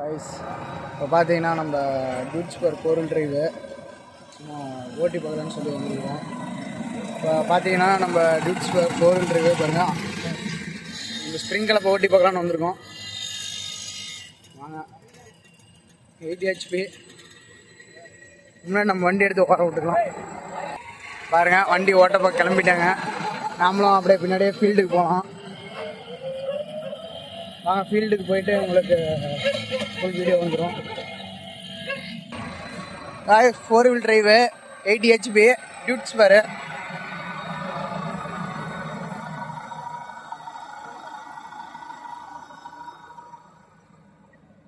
Guys இப்போ பார்த்தீங்கன்னா நம்ம பீச் பர் கோரல் ட்ரைவு சும்மா ஓட்டி பார்க்கலான்னு சொல்லி வந்துருக்கோம். இப்போ பார்த்தீங்கன்னா நம்ம பீச் பர் கோரல் ட்ரைவு பாருங்கள், இந்த ஸ்ப்ரிங் கிளப்பை ஓட்டி பார்க்கலான்னு வந்திருக்கோம். வாங்க, 80 HP முன்னாடி நம்ம வண்டி எடுத்து உட்கார விட்டுக்கலாம். பாருங்கள், வண்டி ஓட்டப்போ கிளம்பிட்டாங்க. நாமளும் அப்படியே பின்னாடியே ஃபீல்டுக்கு போகலாம். வாங்க, ஃபீல்டுக்கு போயிட்டு உங்களுக்கு ஃபுல் வீடியோ வந்துடும். 4 வீல் டிரைவு 80 HP டியூட்ஸ் பாரு.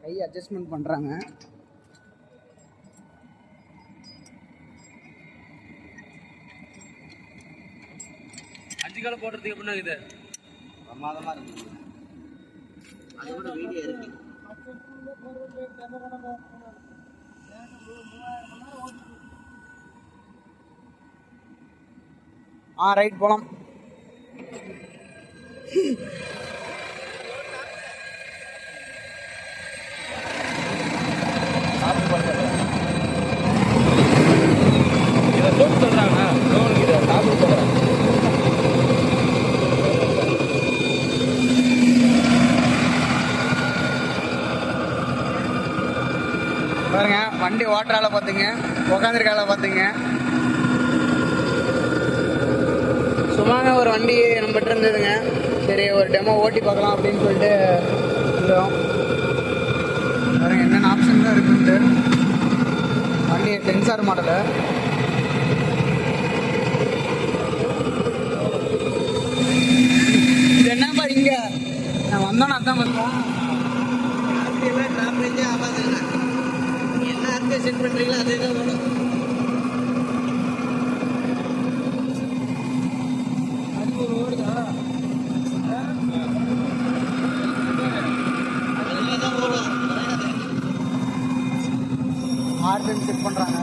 கை அட்ஜஸ்ட்மெண்ட் பண்ணுறாங்க. அஞ்சு காலம் போடுறதுக்கு எப்படின்னா இது பிரமாதமாக இருக்கு. அதோட வீடியோ இருக்கு. ரைட் போலாம். பாருங்க, வண்டி ஓட்டுறால பார்த்துங்க, உக்காந்துருக்கால பார்த்துங்க. சும்மாவே ஒரு வண்டி நம்மகிட்ட இருந்ததுங்க. சரி, ஒரு டெமோ ஓட்டி பார்க்கலாம் அப்படின்னு சொல்லிட்டு இருந்தோம். பாருங்க என்னென்ன ஆப்ஷன் தான் இருக்குன்ட்டு. வண்டி சென்சார் மாடலு. இது என்னப்பா இங்கே நான் வந்தோன்னு அதான் வந்தோம். செட் பண்ணுறீங்களா? அதே தான் வேணும். அது ஒரு ஓடுதா? ஆர்டர் செட் பண்ணுறாங்க.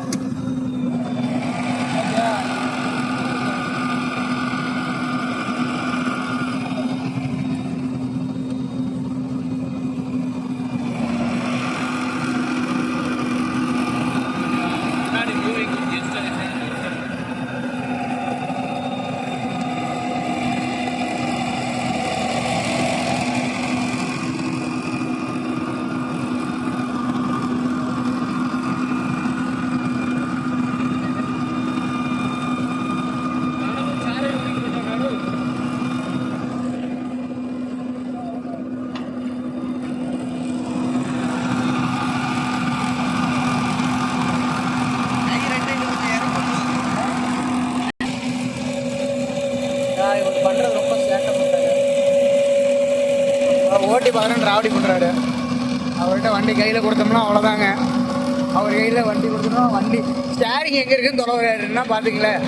இவர் பண்ணுறது ரொம்ப சேட்டை பண்ணுறாரு. ஓட்டி பார்க்குறேன்னு ராவடி பண்ணுறாரு. அவர்கிட்ட வண்டி கையில் கொடுத்தோம்னா அவ்வளோதாங்க. அவர் கையில் வண்டி கொடுத்தோம்னா வண்டி ஸ்டேரிங் எங்கே இருக்குன்னு தொலைவாருன்னா பார்த்துங்களேன்.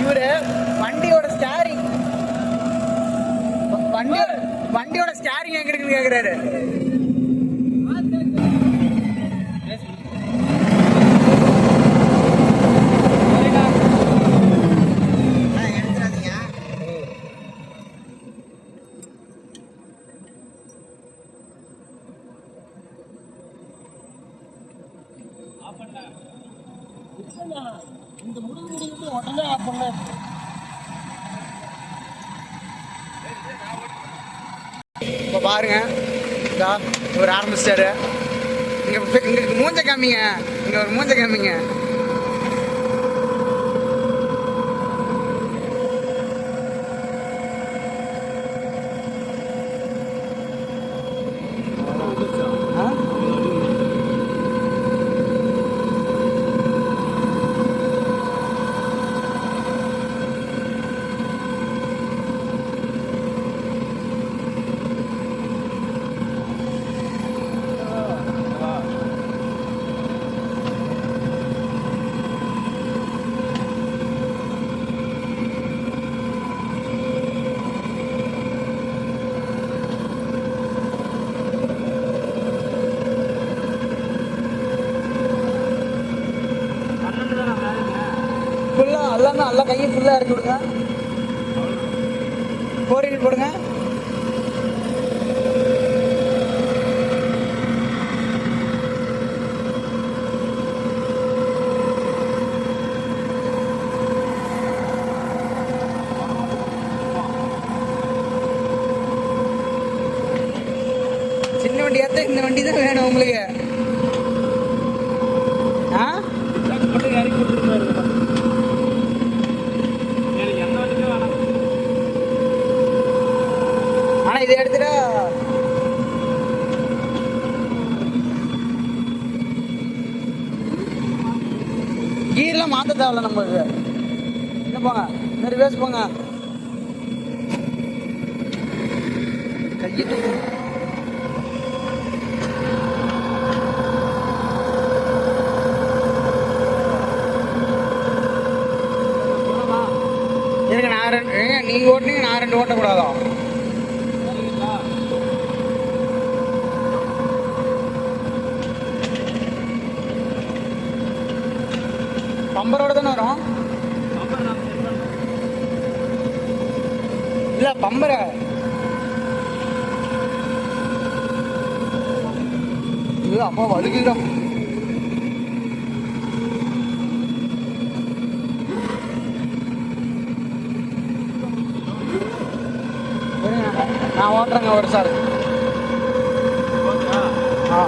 இவரு வண்டியோட ஸ்டேரிங் எங்க இருக்குன்னு கேக்குறாரு. இந்த முடிவு உடனே ஆஃப் பண்ண. இப்போ பாருங்க, இவர் ஆரம்பிச்சிட்டாரு. இங்கே மூஞ்ச காமிங்க, இங்கே ஒரு மூஞ்ச காமிங்க. ஃபுல்லாக எல்லாமே எல்லா கையும் ஃபுல்லாக இறக்கி விடுங்க. 4 வீல் போடுங்க. சின்ன வண்டி ஏற்ற இந்த வண்டி தான் வேணும் உங்களுக்கு. ஆனால் இதை எடுத்துட்டா கீர்லாம் மாற்ற தேவையில்ல நம்மளுக்கு. என்ன போங்க, இன்னொரு வேஸ்ட் போங்க. கையிட்டு இருங்க. நான் 2 நீங்கள் ஓட்டுனீங்க, நான் 2 ஓட்டக்கூடாதோ? பம்பரோட தானே வரும்? இல்லை பம்பரை இது அப்பா வலுக்குதான். நான் ஓட்டுறேங்க ஒரு சார். ஆ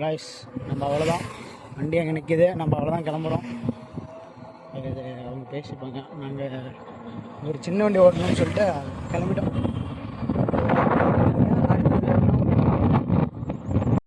காய்ஸ், நம்ம அவ்வளோதான். வண்டி அங்கே நிற்கிது, நம்ம அவ்வளோதான் கிளம்புறோம். அது அவங்க பேசிப்பாங்க. நாங்கள் ஒரு சின்ன வண்டி ஓட்டணும்னு சொல்லிட்டு கிளம்பிட்டோம்.